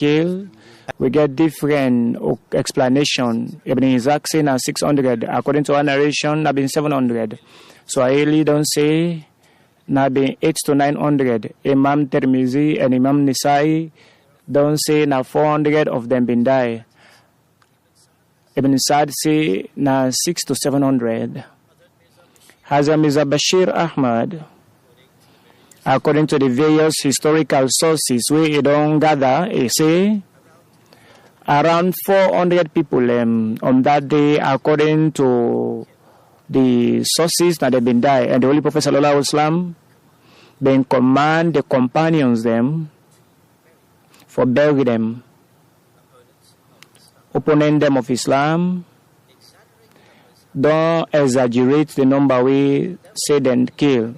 killed. We get different explanation. Ibn Isaac say na 600. According to one narration, na been 700. So I really don't say na been 8 to 900. Imam Tirmizi and Imam Nisai don't say na 400 of them been die. Ibn Sa'd say na 6 to 700. Hazrat Mirza Bashir Ahmad, according to the various historical sources where he don't gather, he say around 400 people on that day, according to the sources that have been died. And the Holy Prophet Sallallahu Alaihi Wasallam then command the companions them for bury them, opponent them of Islam. Don't exaggerate the number we say then kill.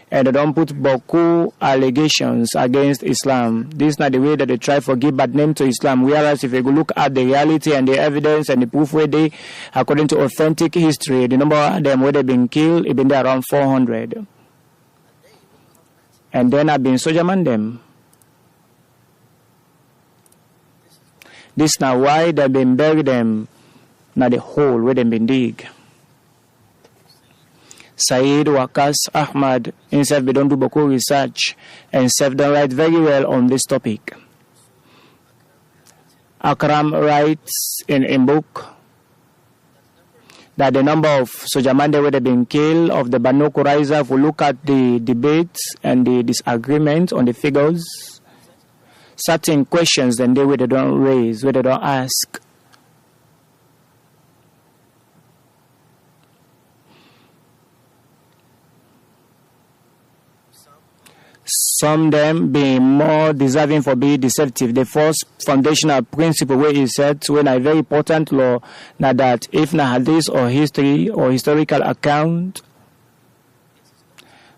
And they don't put boku allegations against Islam. This is not the way that they try to give bad name to Islam. Whereas if you look at the reality and the evidence and the proof where they, according to authentic history, the number of them where they've been killed, it been there around 400. And then I've been sojaman them. This now why they've been buried them, not the hole where they've been dig. Said Waqas Ahmad himself don't do boku research and self don't write very well on this topic. Akram writes in book that the number of Sojamande where they've been killed of the Banu Qurayza, if we look at the debates and the disagreement on the figures, certain questions then they don't raise, where they don't ask. Some them being more deserving for being deceptive. The first foundational principle where he said when a very important law now that if na hadith or history or historical account,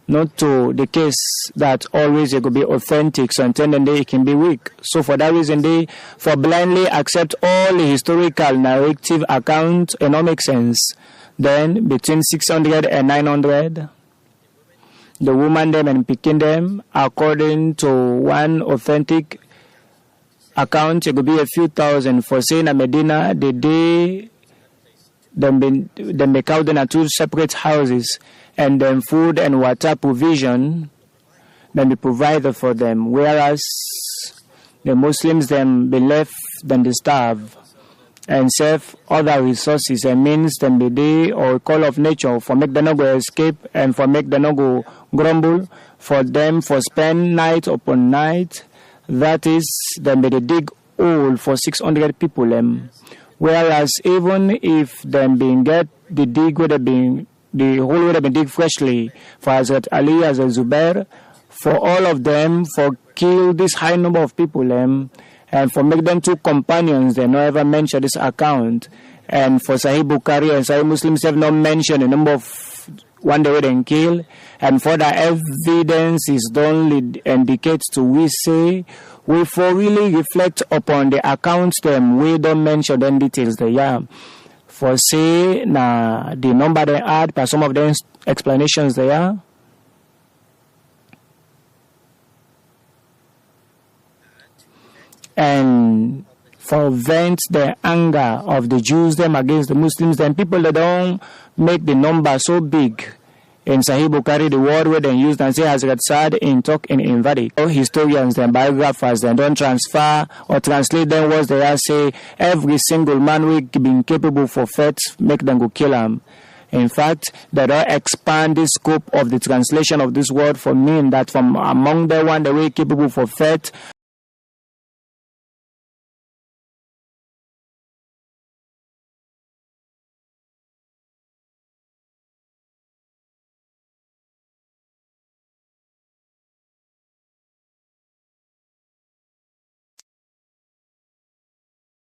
not to the case that always it could be authentic, so intended it can be weak. So for that reason they for blindly accept all the historical narrative accounts and not make sense. Then between 600 and 900 the woman them and picking them, according to one authentic account, it could be a few thousand. For saying in Medina, the day them make out in two separate houses, and then food and water provision then be provided for them. Whereas the Muslims then be left, then they starve and serve other resources and means them be day or call of nature for make them not go escape and for make them not go grumble, for them for spend night upon night. That is them be they dig hole for 600 people. Whereas even if them being get the dig where they being the hole where they been dig freshly for Hazrat Ali, Hazrat Zubair, for all of them for kill this high number of people and for make them two companions, they not ever mention this account. And for Sahih Bukhari and Sahih Muslims have not mentioned the number of one day they kill. And for the evidence is only indicates to we say we for really reflect upon the accounts them we don't mention them details there. For say na the number they add by some of them explanations there. And for vent the anger of the Jews them against the Muslims, then people that don't make the number so big. In Sahih Bukhari, the word where they used and say Hazrat said in talk in invalid. Historians and biographers then don't transfer or translate them words they are say every single man we being capable for faith make them go kill him. In fact, they don't expand the scope of the translation of this word for mean that from among the one that we capable for faith.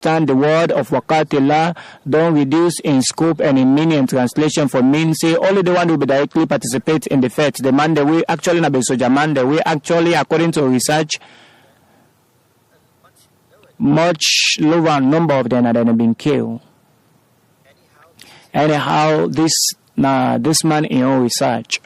The word of Waqatillah don't reduce in scope and in meaning and translation for mean say only the one who will directly participate in the faith. The man that we actually not be soja man that we actually according to research much lower number of them have been killed. Anyhow, this man in our research.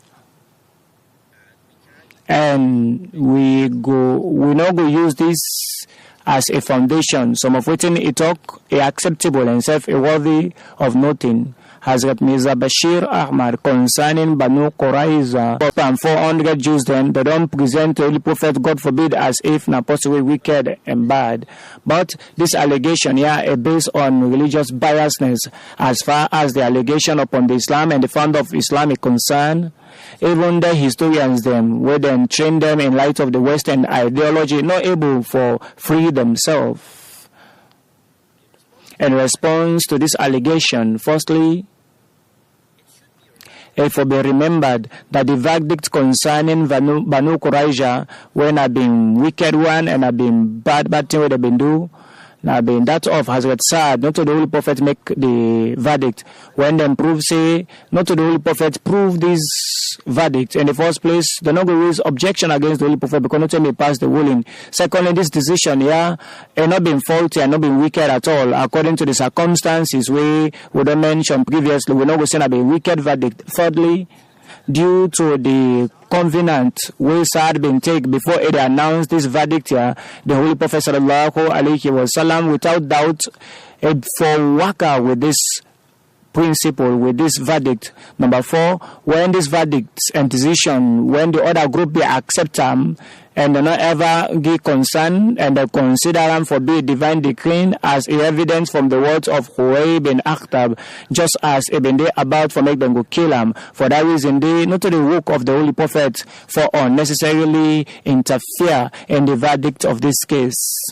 And we not go use this as a foundation, some of which he talk a acceptable and self-worthy of noting. Hazrat Mirza Bashir Ahmad concerning Banu Qurayza and 400 Jews then, they don't present the Holy Prophet, God forbid, as if not possibly wicked and bad. But this allegation is based on religious biasness as far as the allegation upon the Islam and the founder of Islam is concerned. Even the historians them, where then train them in light of the Western ideology, not able for free themselves. In response to this allegation, firstly, it will be remembered that the verdict concerning Banu Qurayza, when have been wicked one and have been bad thing what they've been do, now being that of Hazrat Sa'ad, not to the Holy Prophet make the verdict. When them prove say, not to the Holy Prophet prove this verdict. In the first place, the not raise objection against the Holy Prophet because not only pass the ruling. Secondly, this decision, had not been faulty and not been wicked at all, according to the circumstances we would have mentioned previously. We're not going to say a wicked verdict. Thirdly, due to the covenant which had been taken before it announced this verdict here, the Holy Prophet sallallahu alaihi wasallam, without doubt, it for waka with this principle, with this verdict. Number 4, when this verdict and decision, when the other group be accept them and do not ever give concern and they consider them for be divine decree as evidence from the words of Huway bin Akhtab, just as Ibn they about for make them go kill him. For that reason, they not to the work of the Holy Prophet for unnecessarily interfere in the verdict of this case.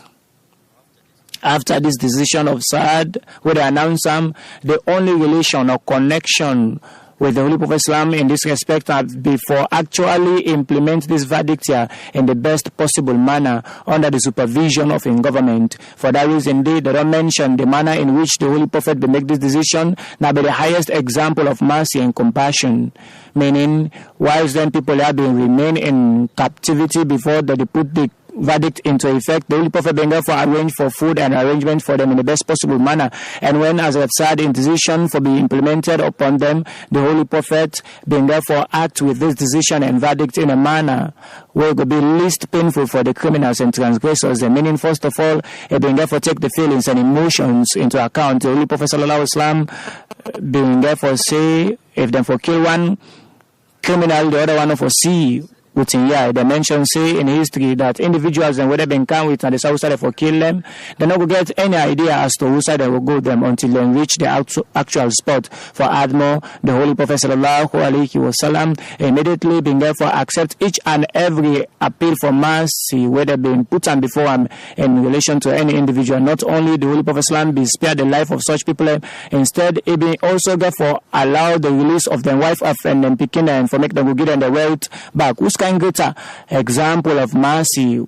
After this decision of Sa'ad, where they announce them, the only relation or connection with the Holy Prophet Islam in this respect have before actually implement this verdict here in the best possible manner under the supervision of a government. For that reason, they don't mention the manner in which the Holy Prophet will make this decision, now be the highest example of mercy and compassion. Meaning, whilst then people have been remain in captivity before they put the verdict into effect, the Holy Prophet being therefore arranged for food and arrangement for them in the best possible manner. And when as I've said, the decision for be implemented upon them, the Holy Prophet being therefore act with this decision and verdict in a manner where it will be least painful for the criminals and transgressors. And meaning, first of all, it being therefore take the feelings and emotions into account. The Holy Prophet sallallahu alaihi wasallam being therefore say, if them for kill one criminal, the other one for see. Within they mention say in history that individuals and whether been come with and the south side for kill them, they not go get any idea as to who side they will go them until they reach the actual spot. For Admo, the Holy Prophet sallallahu alaihi wasallam immediately being therefore accept each and every appeal for mercy whether being put on before him in relation to any individual. Not only the Holy Prophet sallam be spared the life of such people, instead it be also therefore allow the release of their wife and them picking and for make them go get them the wealth back. Who's greater example of mercy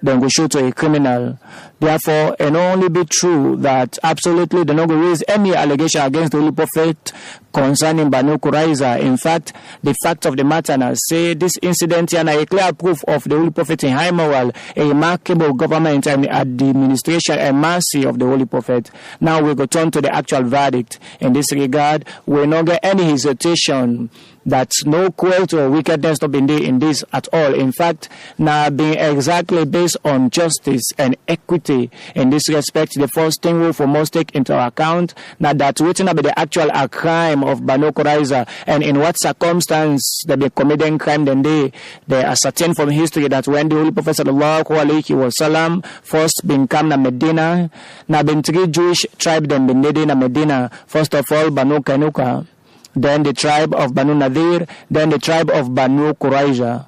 than we show to a criminal? Therefore, it only be true that absolutely they not going to raise any allegation against the Holy Prophet concerning Banu Qurayza. In fact, the fact of the matter now say this incident and a clear proof of the Holy Prophet in high moral, a remarkable government and administration and mercy of the Holy Prophet. Now we go turn to the actual verdict. In this regard, we not get any hesitation that no cruelty or wickedness not been there in this at all. In fact, now being exactly based on justice and equity. In this respect, the first thing we for must take into account now that written about the actual crime of Banu Qurayza and in what circumstance they be committing crime, then they ascertain from history that when the Holy Prophet sallallahu alaihi wasallam first been come to Medina, now been 3 Jewish tribes then been living in Medina. First of all, Banu Kainuka, then the tribe of Banu Nadir, then the tribe of Banu Qurayza.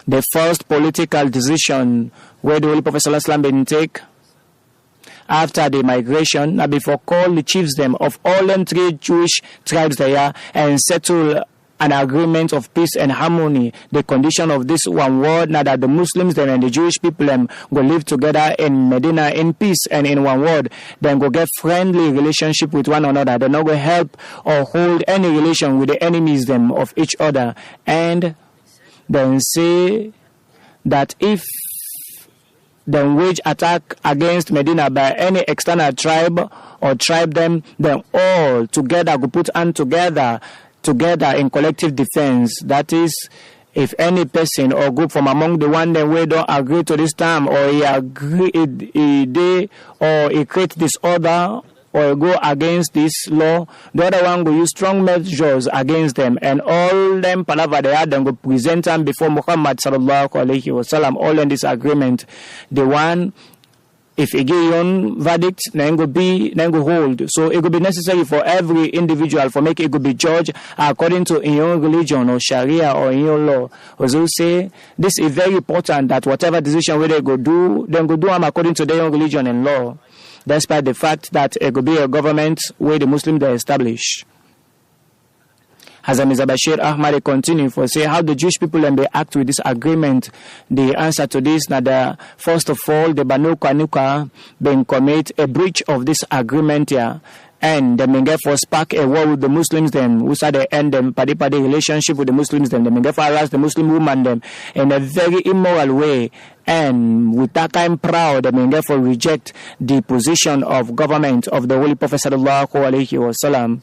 The first political decision where the Holy Prophet sallallahu alaihi wasallam been take after the migration, now before call the chiefs them of all them 3 Jewish tribes there and settle an agreement of peace and harmony. The condition of this one word, now that the Muslims then and the Jewish people go live together in Medina in peace and in one word, then go get friendly relationship with one another. They're not going to help or hold any relation with the enemies them of each other. And then say that if then wage attack against Medina by any external tribe or tribe them, then all together go put hand together in collective defense. That is if any person or group from among the one that we don't agree to this term, or he create disorder or go against this law, the other one will use strong measures against them, and all them palaver they had, them go present them before Muhammad sallallahu alaihi wasallam, all in this agreement. The one, if he give your verdict, then go hold. So it could be necessary for every individual for make it could be judged according to in your religion or Sharia or in your law. Huzur say this is very important, that whatever decision where they go do, then go do them according to their own religion and law, despite the fact that it could be a government where the Muslims they establish. Hazrat Mirza Bashir Ahmad continue for say how the Jewish people and they act with this agreement. The answer to this that first of all the Banu Qanuqa been commit a breach of this agreement here, and they may therefore spark a war with the Muslims them, who said they end them padi relationship with the Muslims them. They may therefore harass the Muslim woman them in a very immoral way, and with that kind proud they may therefore reject the position of government of the Holy Prophet sallallahu alaihi wasallam,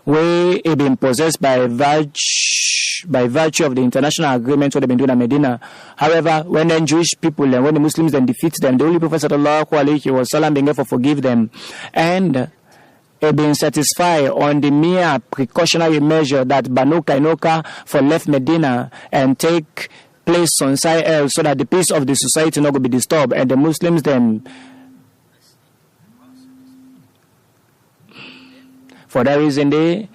where it been possessed by virtue of the international agreement what they've been doing in Medina. However, when the Jewish people and when the Muslims then defeat them, the Holy Prophet sallallahu alaihi wasallam being able to forgive them, and it been satisfied on the mere precautionary measure that Banu Qanuqa for left Medina and take place on side else, so that the peace of the society not going to be disturbed, and the Muslims then. For that reason, the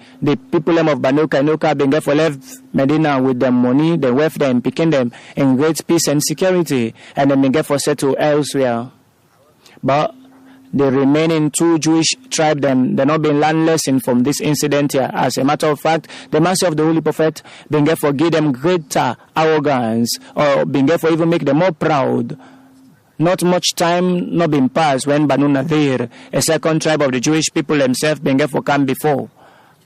people of Banu Qanuqa being for left Medina with their money, they left them, picking them in great peace and security, and then being for settle elsewhere. But the remaining two Jewish tribes, they're not being learned lesson from this incident here. As a matter of fact, the Masih of the Holy Prophet being for give them greater arrogance, or being for even make them more proud. Not much time not been passed when Banu Nadir, a second tribe of the Jewish people themselves, began for come before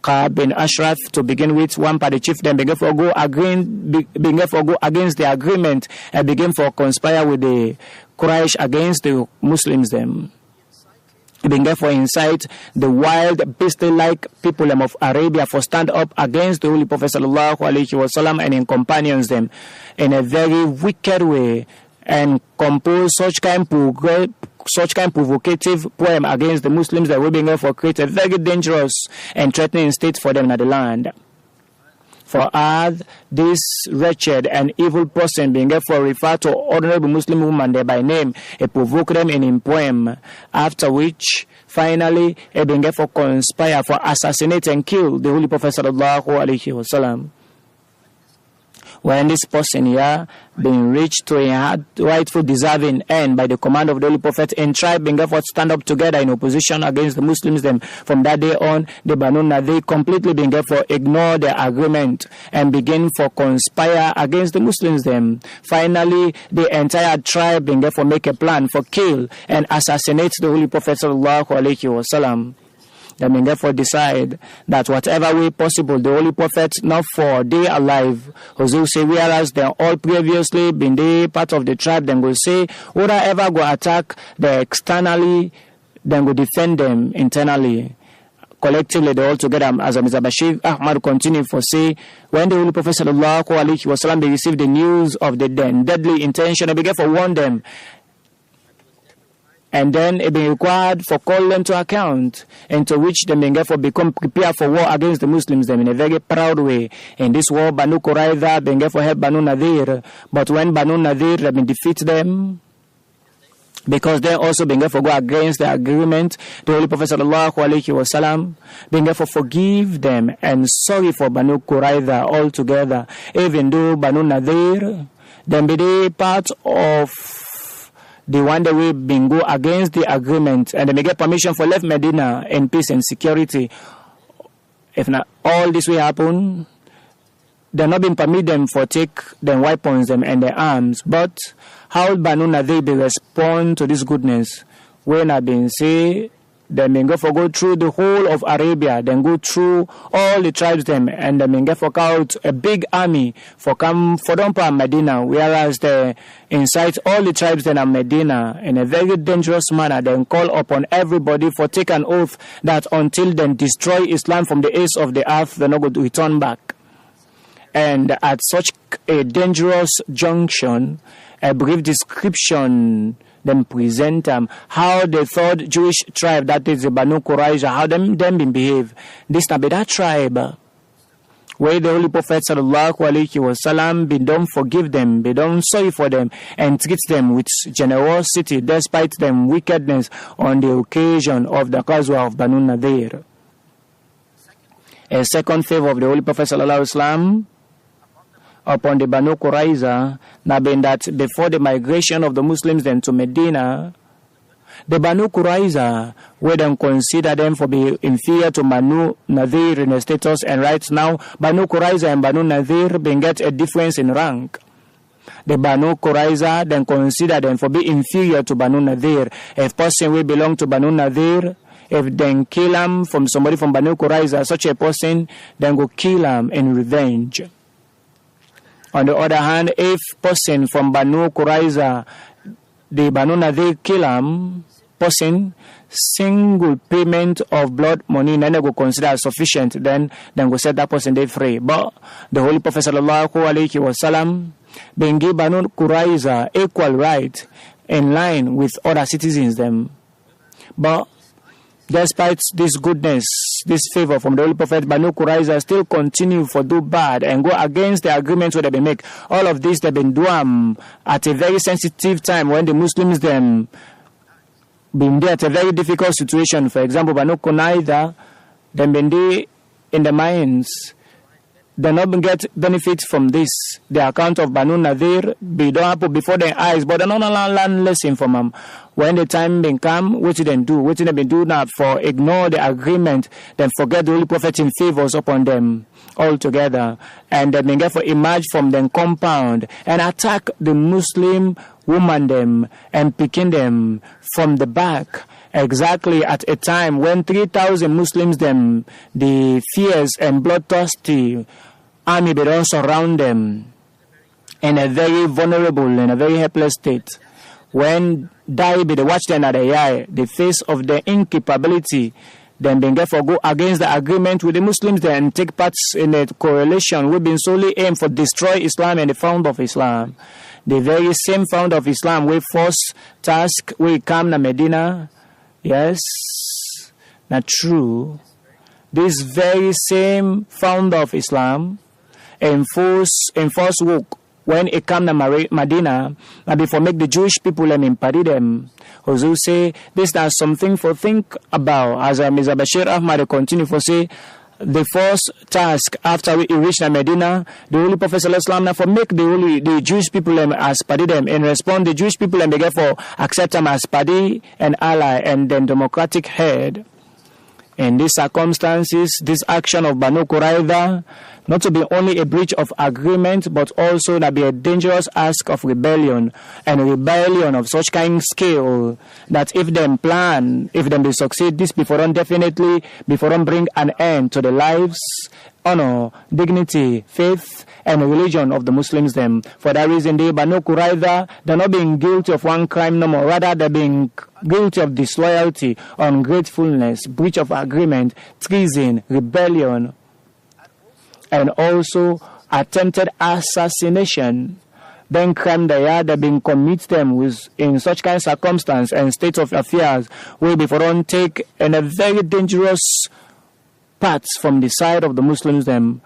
Ka'ab bin Ashraf to begin with, one part the chief, then began for go against the agreement and begin for conspire with the Quraysh against the Muslims them. Began for incite the wild, beast-like people of Arabia for stand up against the Holy Prophet sallallahu alaihi wasallam and in companions them in a very wicked way, and compose such kind provocative poem against the Muslims that will be able to create a very dangerous and threatening state for them in the land. For us, this wretched and evil person being able to refer to honorable Muslim woman there by name, it provoked them in poem, after which finally it being able to conspire for assassinate and kill the Holy Prophet sallallahu alaihi wasallam. When this person here being reached to a rightful deserving end by the command of the Holy Prophet, and tribe being able to stand up together in opposition against the Muslims them, from that day on the Banu Nadir completely being able to ignore their agreement and begin for conspire against the Muslims them. Finally, the entire tribe being able to make a plan for kill and assassinate the Holy Prophet sallallahu alaihi wasallam. They may therefore decide that whatever way possible, the Holy Prophet, not for they alive, Huzur say, whereas they all previously been they part of the tribe, then will say, whatever go attack the externally, then will defend them internally. Collectively, they all together, as Mirza Bashir Ahmad continue for say, when the Holy Prophet sallallahu alaihi wasallam they received the news of the deadly intention, they began for warn them. And then it be required for call them to account, into which they may therefore become prepared for war against the Muslims them in a very proud way. In this war, Banu Qurayza being therefore help Banu Nadir, but when Banu Nadir have been defeat them, because they also being therefore go against the agreement, the Holy Prophet sallallahu alaihi wasallam being therefore forgive them and sorry for Banu Qurayza altogether, even though Banu Nadir then be they part of the one that will been go against the agreement, and they may get permission for left Medina in peace and security. If not all this will happen, they not been permit them for take their weapons them and their arms. But how Banu Nadir be respond to this goodness? When I been say they may go through the whole of Arabia, then go through all the tribes them, and they may go out a big army for come for them to Medina, whereas they incite all the tribes then at Medina in a very dangerous manner, then call upon everybody for take an oath that until then destroy Islam from the face of the earth, they're not going to return back. And at such a dangerous junction, a brief description then present how the third Jewish tribe, that is the Banu Qurayza, how them behave. This now be that tribe where the Holy Prophet sallallahu alaihi wasallam be don't forgive them, be don't sorry for them, and treat them with generosity despite them wickedness on the occasion of the Ghazwa of Banu Nadir. A second favor of the Holy Prophet sallallahu alaihi wasallam upon the Banu Qurayza, now being that before the migration of the Muslims then to Medina, the Banu Qurayza, where them consider them for being inferior to Banu Nadir in the status, and right now Banu Qurayza and Banu Nadir being get a difference in rank. The Banu Qurayza then consider them for being inferior to Banu Nadir. If person will belong to Banu Nadir, if then kill him from somebody from Banu Qurayza, such a person then go kill him in revenge. On the other hand, if person from Banu Qurayza, the Banu Nadir kill him, person, single payment of blood money, then they go consider as sufficient, then go set that person they free. But the Holy Prophet sallallahu alaihi wasallam then give Banu Qurayza equal right in line with other citizens them. But despite this goodness, this favor from the Holy Prophet, Banu Qurayza still continue for do bad and go against the agreements that they make. All of this they've been doing at a very sensitive time when the Muslims them been there at a very difficult situation. For example, Banu Qurayza, them been there in the mines. They not get benefit from this. The account of Banu Nadir be don't happen before their eyes, but they not learn lesson from them. When the time been come, what did they do? What did they been do now for ignore the agreement, then forget the Holy Prophet in favors upon them altogether, and they been get for emerge from them compound and attack the Muslim woman them and picking them from the back. Exactly at a time when 3,000 Muslims them, the fierce and bloodthirsty army they don't surround them in a very vulnerable and a very helpless state. When die be the watch them at the eye, the face of the incapability, then being therefore go against the agreement with the Muslims then take parts in a coalition we've been solely aimed for destroy Islam and the founder of Islam. The very same founder of Islam we first task we come to Medina. Yes, not true. This very same founder of Islam enforce work when it come to Medina, and before make the Jewish people and impede them. Huzur say this is something for think about. As Mr. Bashir Ahmad continue for say the first task after we reach Medina, the Holy Prophet ﷺ for make the Jewish people as party them. In response, the Jewish people and begin for accept them as party and ally and then democratic head. In these circumstances, this action of Banu Qurayza not to be only a breach of agreement, but also to be a dangerous act of rebellion, and a rebellion of such kind scale that if them plan, if them they succeed, this before them definitely before them bring an end to the lives, honor, dignity, faith, and religion of the Muslims them. For that reason, they Banu Qurayza, they're not being guilty of one crime no more, rather they're being guilty of disloyalty, ungratefulness, breach of agreement, treason, rebellion, and also attempted assassination. Then crime they been commit them with in such kind of circumstance and state of affairs where before don't take in a very dangerous paths from the side of the Muslims them.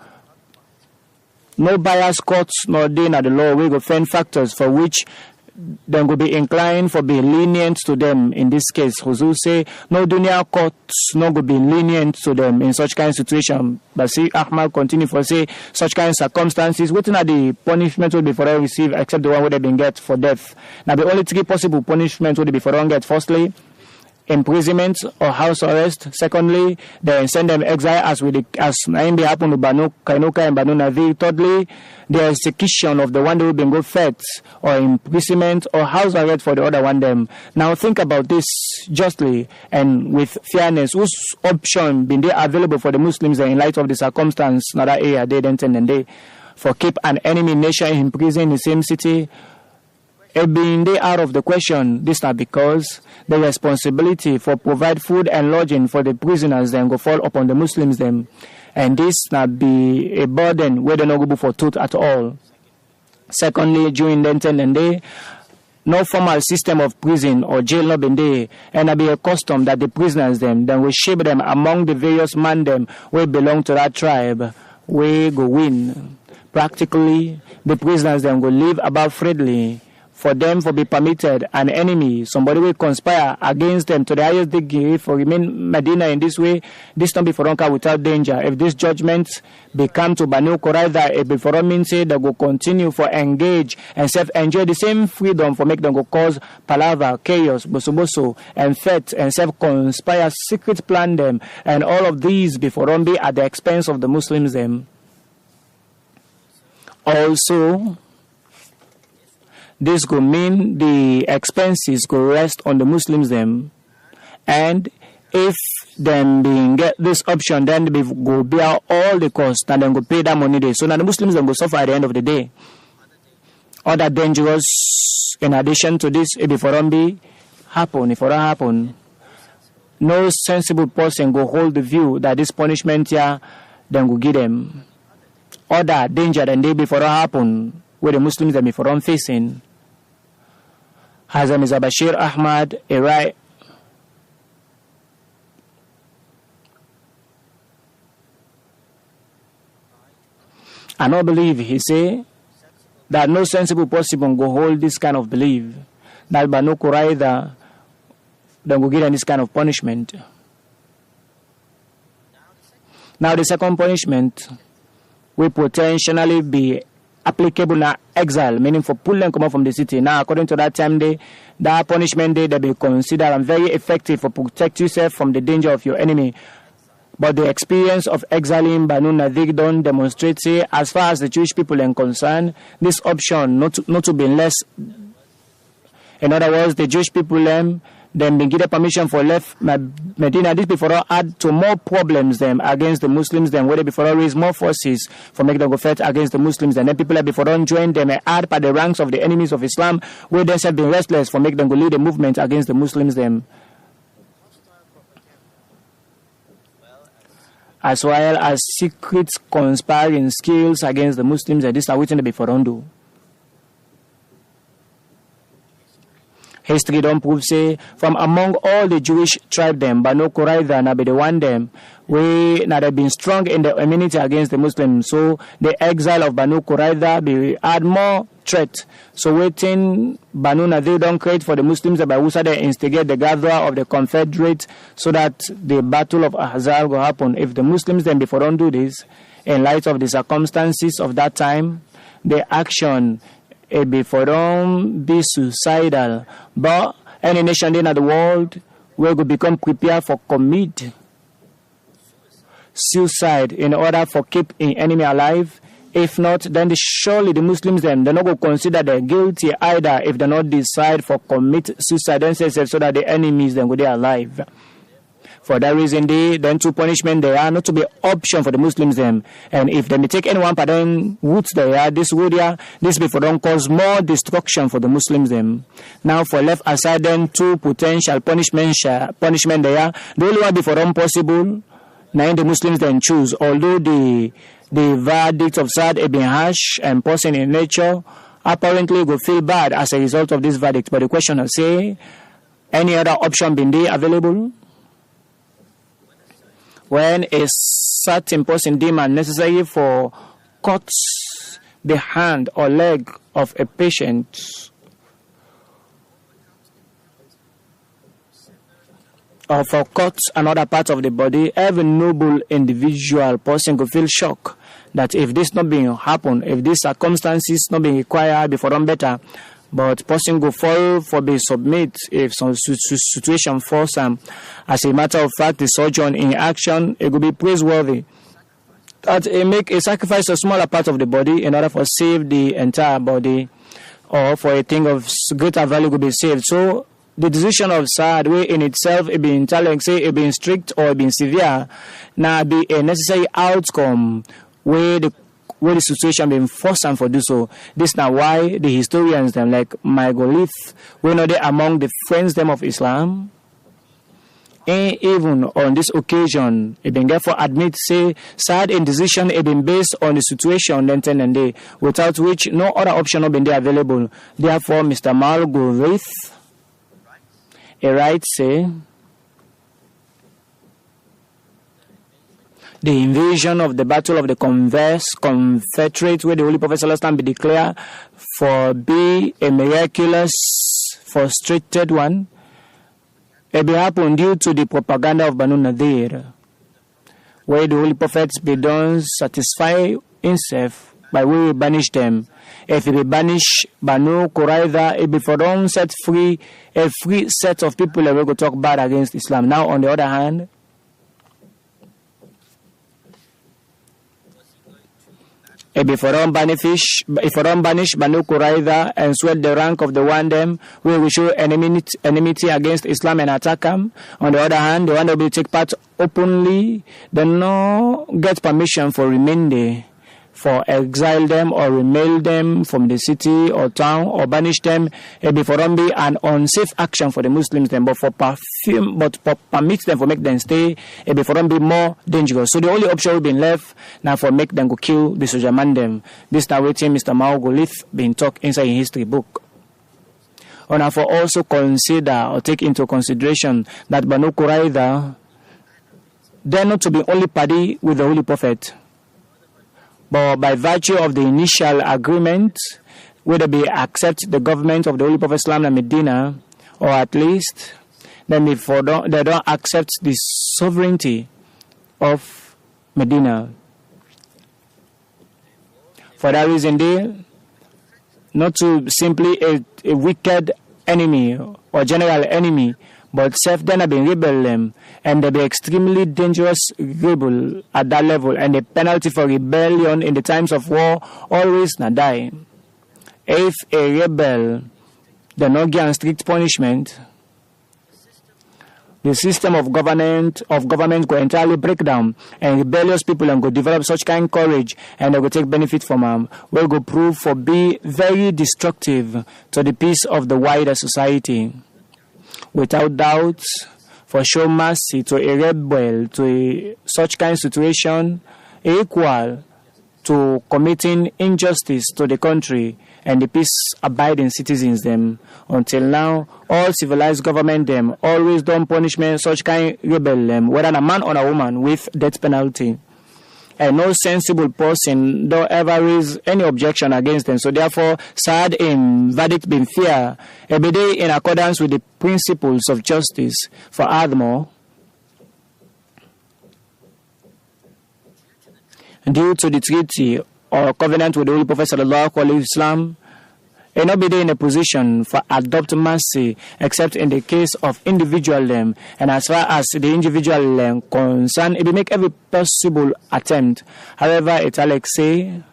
No bias courts nor they at the law we go find factors for which then will be inclined for being lenient to them in this case. Huzur say no dunya courts no go be lenient to them in such kind of situation. But see Ahmad continue for say such kind of circumstances, what are the punishment will be for them receive except the one where they been get for death. Now the only three possible punishment will be for them get firstly imprisonment or house arrest. Secondly, they send them exile as in the happen to Banu Kainuka and Banu Nadir. Thirdly, the execution of the one who been good fed or imprisonment or house arrest for the other one them. Now think about this justly and with fairness. Whose option been there available for the Muslims in light of the circumstance not that area they then and they for keep an enemy nation in prison in the same city? It being they out of the question, this not because the responsibility for provide food and lodging for the prisoners then go fall upon the Muslims them. And this not be a burden where they not go for truth at all. Secondly, during the intended day, no formal system of prison or jail not been there, and it be a custom that the prisoners them then will shape them among the various man them who belong to that tribe, we go win. Practically, the prisoners then will live about freely. For them to be permitted an enemy, somebody will conspire against them to the highest degree for remain Medina in this way, this not be for Ronka without danger. If this judgment become to Banu Qurayza, it be for mean say they go continue for engage and self-enjoy the same freedom for make them go cause palaver, chaos, boso, and fete, and self-conspire, secret plan them, and all of these before be at the expense of the Muslims them. Also, this could mean the expenses could rest on the Muslims them, and if them being get this option, then they go bear all the cost and then go pay that money there. So now the Muslims then go suffer at the end of the day. Other dangerous in addition to this, if it be happen, if it don't happen, no sensible person go hold the view that this punishment here then go give them. Other danger than they before happen where the Muslims them before facing. Hazrat Mirza Bashir Ahmad, a right. I don't believe, he say, that no sensible person go hold this kind of belief, that Banu Qurayza then go get this kind of punishment. Now the second punishment will potentially be applicable na exile, meaning for pull them come out from the city. Now, according to that time day, that punishment day, they be considered and very effective for protect yourself from the danger of your enemy. But the experience of exiling Banu Nadir don't demonstrate, say, as far as the Jewish people are concerned, this option not to be less. In other words, the Jewish people then been given permission for left Medina. This before add to more problems them against the Muslims them, where they before raise more forces for make them go fight against the Muslims, and then people that before don't join them and add by the ranks of the enemies of Islam, where they have been restless for make them go lead the movement against the Muslims them. As well as secret conspiring skills against the Muslims, and this are waiting to before don't do. History don't prove, say, from among all the Jewish tribe them, Banu Qurayza na be the one them, we na they been strong in the immunity against the Muslims. So the exile of Banu Qurayza be add more threat. So waiting Banu Nadir don't create for the Muslims by Usa they instigate the gatherer of the Confederate so that the battle of Huzur will happen. If the Muslims then before don't do this, in light of the circumstances of that time, the action before don't be suicidal, but any nation in the world will become prepared for commit suicide in order for keep an enemy alive. If not, then surely the Muslims them they not go consider they guilty either if they not decide for commit suicide themselves so that the enemies then go there alive. For that reason, then to punishment they are not to be option for the Muslims them. And if they may take anyone but then woods they are, this wood here, this before don't cause more destruction for the Muslims them. Now for left aside then two potential punishment they are, the only one before don't possible, now the Muslims then choose. Although the verdict of Sad have been harsh and person in nature, apparently will feel bad as a result of this verdict. But the question I say, any other option been there available? When a certain person deemed unnecessary for cut the hand or leg of a patient or for cut another part of the body, every noble individual person could feel shock that if this not being happen, if these circumstances not being required before them better, but person go fall for be submit if some situation force them. As a matter of fact, the surgeon in action, it will be praiseworthy. That it make a sacrifice a smaller part of the body in order for save the entire body, or for a thing of greater value to be saved. So the decision of Saad way in itself, it being challenged, say it being strict or it being severe, now be a necessary outcome where the situation being forced them for do so. This now why the historians them like Michael Leaf, we know they among the friends them of Islam, even on this occasion, it been therefore admit say sad in decision it been based on the situation then and day, without which no other option not been there available. Therefore, Mr. Malgorith, a right say the invasion of the Battle of the Confederate, where the Holy Prophet Sallallahu be declared for be a miraculous, frustrated one. It be happened due to the propaganda of Banu Nadir, where the Holy Prophets be done satisfy himself by way we banish them. If he be banish Banu Qurayza, it be for them set free a free set of people that will go talk bad against Islam. Now, on the other hand, if for them banish Banu Qurayza and sweat the rank of the one them, we will show enmity against Islam and attack them. On the other hand, the one that will take part openly, they no get permission for remain there, for exile them or remail them from the city or town or banish them. It be for them be an unsafe action for the Muslims then, but for permit them for make them stay, it be for them be more dangerous. So the only option will be left now for make them go kill the soldier man them. This now waiting Mr. Malgorith being talk inside in history book. And for also consider or take into consideration that Banu Qurayza, they're not to be only party with the Holy Prophet, but by virtue of the initial agreement, whether they accept the government of the Holy Prophet Islam and Medina, or at least then they don't accept the sovereignty of Medina. For that reason, they not to simply a wicked enemy or general enemy, but self then have been rebel them, and they be extremely dangerous rebel at that level, and the penalty for rebellion in the times of war always not die. If a rebel they not get strict punishment, the system of government go entirely break down, and rebellious people and go develop such kind of courage, and they go take benefit from them, will go prove for be very destructive to the peace of the wider society. Without doubt, for show mercy to a rebel, to such kind of situation, equal to committing injustice to the country and the peace-abiding citizens them. Until now, all civilized government them always done punishment such kind of rebel them, whether a man or a woman, with death penalty. And no sensible person don't ever raise any objection against them. So therefore, sad in verdict being fair, every day in accordance with the principles of justice. For Admo, due to the treaty or covenant with the Holy Prophet Sallallahu Alaihi Wasallam, and not be in a position for adopt mercy except in the case of individual them. And as far as the individual them concerned, it will make every possible attempt. However, it like say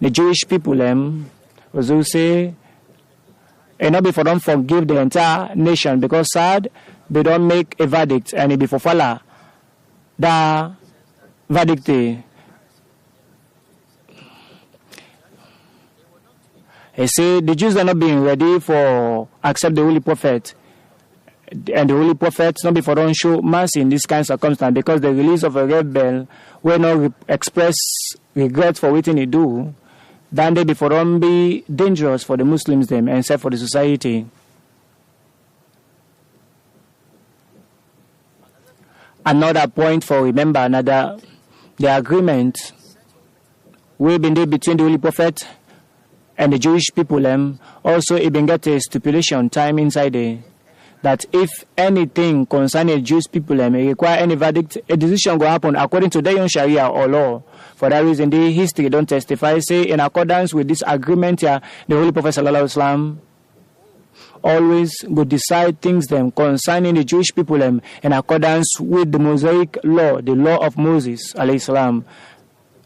the Jewish people them will say and not be for them forgive the entire nation, because sad they don't make a verdict and it be for follow the verdict. He say the Jews are not being ready for accept the Holy Prophet, and the Holy Prophet not be for don't show mercy in this kind of circumstance, because the release of a rebel will not express regret for what he do, then they be for don't be dangerous for the Muslims them and safe for the society. Another point for remember the agreement will be made between the Holy Prophet and the Jewish people also even get a stipulation time inside there that if anything concerning the Jewish people require any verdict, a decision will happen according to their own Sharia or law. For that reason, the history don't testify, say in accordance with this agreement here, the Holy Prophet Sallallahu Alaihi Wasallam always go decide things them concerning the Jewish people in accordance with the Mosaic law, the law of Moses alayhi salam.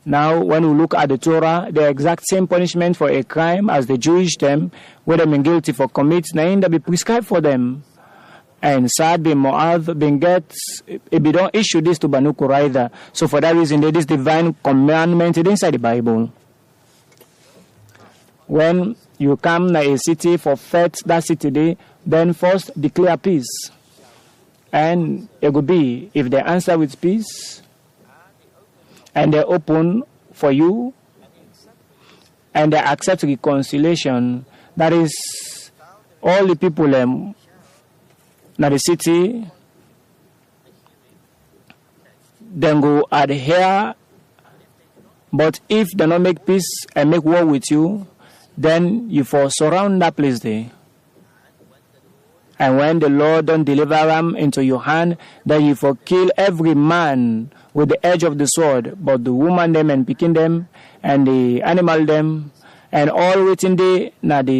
Now, when we look at the Torah, the exact same punishment for a crime as the Jewish them, whether been guilty for committing, that be prescribed for them. And Saad bin Mu'adh bin gets, if we don't issue this to Banu Qurayza. So for that reason, this divine commandment is inside the Bible. When you come to a city for fete that city day, then first declare peace. And it could be, if they answer with peace, and they're open for you, and they accept reconciliation, that is, all the people in the city, then go adhere. But if they don't make peace and make war with you, then you for surround that place there. And when the Lord don't deliver them into your hand, then you for kill every man with the edge of the sword, but the woman them and picking them and the animal them and all within the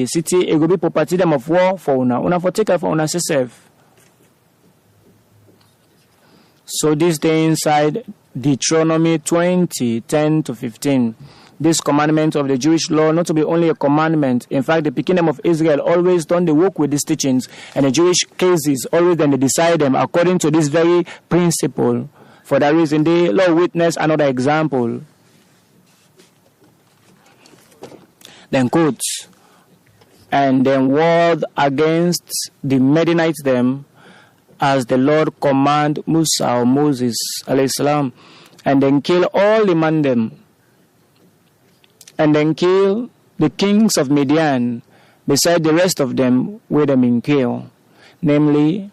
city, it will be property them of war for una for take care for una self. So this day inside Deuteronomy 20:10-15. This commandment of the Jewish law not to be only a commandment. In fact, the kingdom of Israel always done the work with these teachings, and the Jewish cases always then they decide them according to this very principle. For that reason, the law witness another example. Then quote, and then warred against the Midianites them, as the Lord command Musa or Moses alayhi salam, and then kill all the man them. And then kill the kings of Midian, beside the rest of them with them in Krio, namely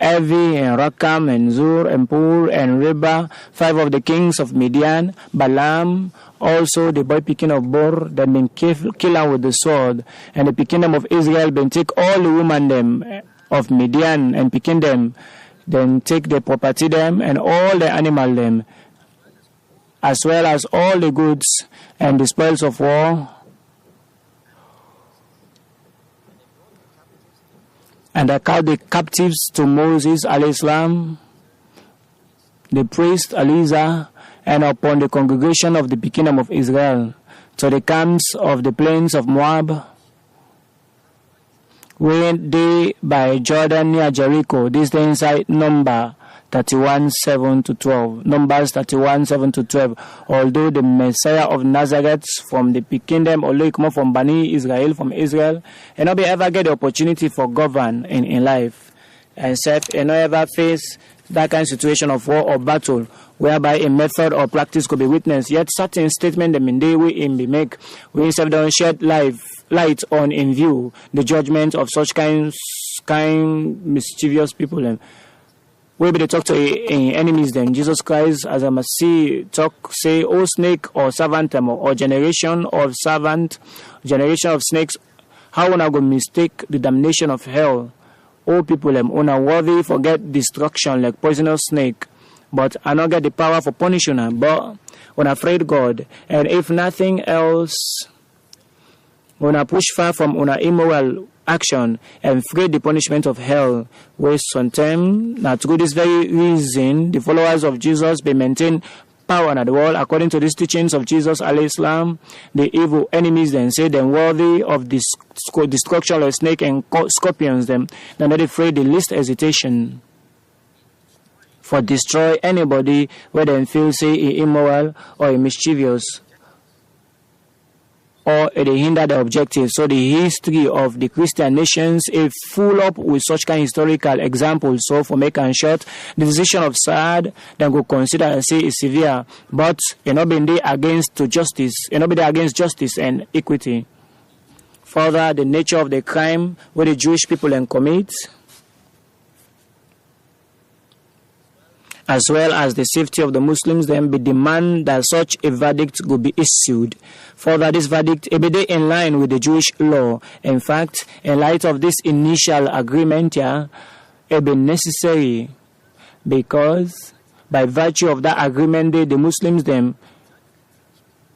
Evi and Rakam and Zur and Pur and Reba, 5 of the kings of Midian, Balaam, also the boy picking of Bor, that been killed with the sword, and the picking of Israel been take all the women them of Midian and picking them, then take the property them and all the animal them, as well as all the goods and the spoils of war. And I called the captives to Moses alayhi salam, the priest Eliza, and upon the congregation of the kingdom of Israel, to the camps of the plains of Moab, went they by Jordan near Jericho. This day inside Numbers 31:7-12. Numbers 31:7-12. Although the Messiah of Nazareth from the kingdom, although he come from Bani Israel, from Israel, and not be ever get the opportunity for govern in life, except and not ever face that kind of situation of war or battle, whereby a method or practice could be witnessed. Yet certain statement them in day we in be make, we instead don't shed light on in view the judgment of such kind mischievous people. We be to talk to enemies then. Jesus Christ as a Masih talk say, oh snake or servant or generation of snakes, how una go mistake the damnation of hell? Oh people una worthy forget destruction like poisonous snake, but I not get the power for punishing them, but when afraid God, and if nothing else, when I push far from una immoral action and afraid the punishment of hell, waste some time. Now to this very reason, the followers of Jesus be maintain power in the world according to these teachings of Jesus alayhi salam. The evil enemies then say them worthy of this destruction of snake and scorpions them, they're not afraid the least hesitation for destroy anybody whether they feel say immoral or mischievous, or they hinder the objective. So the history of the Christian nations is full up with such kind of historical examples. So for making short, the decision of Saad then go consider and say is severe, but not being there against to justice, not be there against justice and equity. Further, the nature of the crime where the Jewish people then commit, as well as the safety of the Muslims, then be demand that such a verdict could be issued. Further, this verdict will be in line with the Jewish law. In fact, in light of this initial agreement here, it will be necessary because by virtue of that agreement, the Muslims then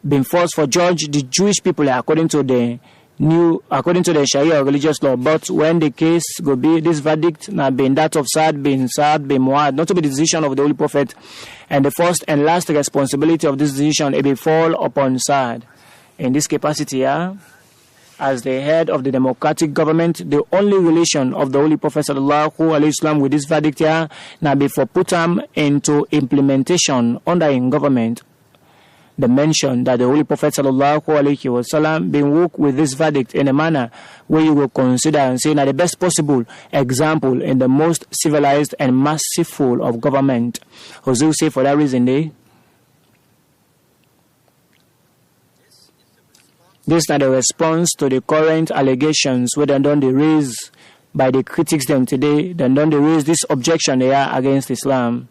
been forced for judge the Jewish people according to the Sharia religious law. But when the case go be this verdict now being that of Saad bin Muad, not to be the decision of the Holy Prophet, and the first and last responsibility of this decision it will fall upon Saad. In this capacity, as the head of the democratic government, the only relation of the Holy Prophet sallallahu alaihi wasallam with this verdict now before put them into implementation under in government. they mention that the Holy Prophet ﷺ been woke with this verdict in a manner where you will consider and say that the best possible example in the most civilized and merciful of government. Huzur say for that reason this is not a response to the current allegations where they don't raise by the critics them today. They don't raise this objection they are against Islam.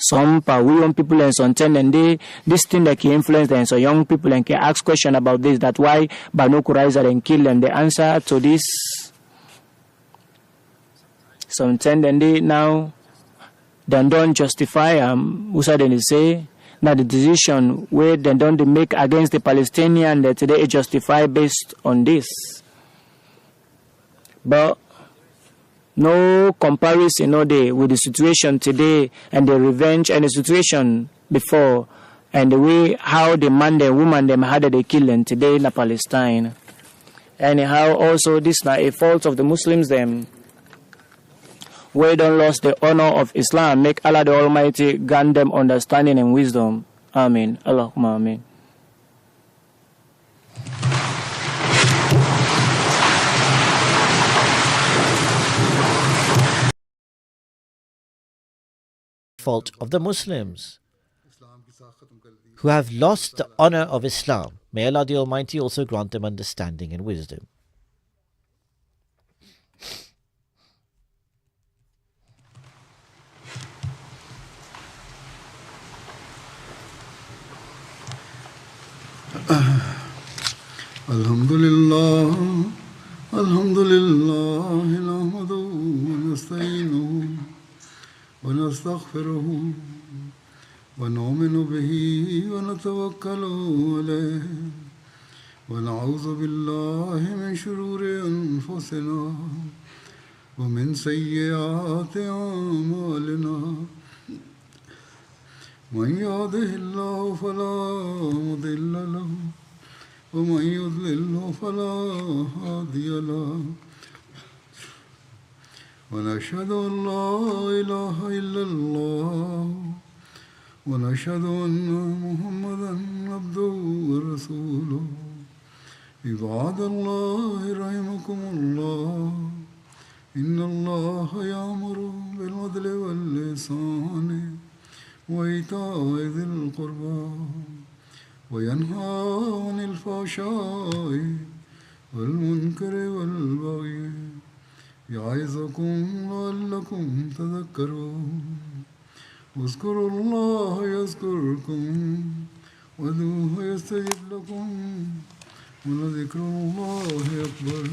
Some young people and some and this thing that can influence them. So young people and can ask question about this. That why Banu Qurayza and kill them. The answer to this, some and they now they don't justify they say now the decision where they don't make against the Palestinian that today is justified based on this. But no comparison with the situation today and the revenge and the situation before and the way how the man and woman them had they kill them today in Palestine. Anyhow, also this not a fault of the Muslims them. Where don't lost the honor of Islam, make Allah the Almighty grant them understanding and wisdom. Amen. Allahumma amen. Fault of the Muslims who have lost the honor of Islam. May Allah the Almighty also grant them understanding and wisdom. Alhamdulillah, alhamdulillah, nahmaduhu wa nasta'inuhu wa nastaghfiruhu wa nu'minu bihi wa natawakkalu alayhi wa na'udhu billahi min shururi anfusina wa min sayyiati a'malina. من يهده الله فلا مضل له ومن يضلل فلا هادي له ونشهد أن لا إله إلا الله ونشهد أن محمدا عبده ورسوله عباد الله رحمكم الله إن الله يأمر بالعدل والإحسان وإيتاء ذي القربى وينهى عن الفحشاء والمنكر والبغي يعظكم لعلكم تذكرون اذكروا الله يذكركم وادعوه يستجب لكم ولذكر الله أكبر.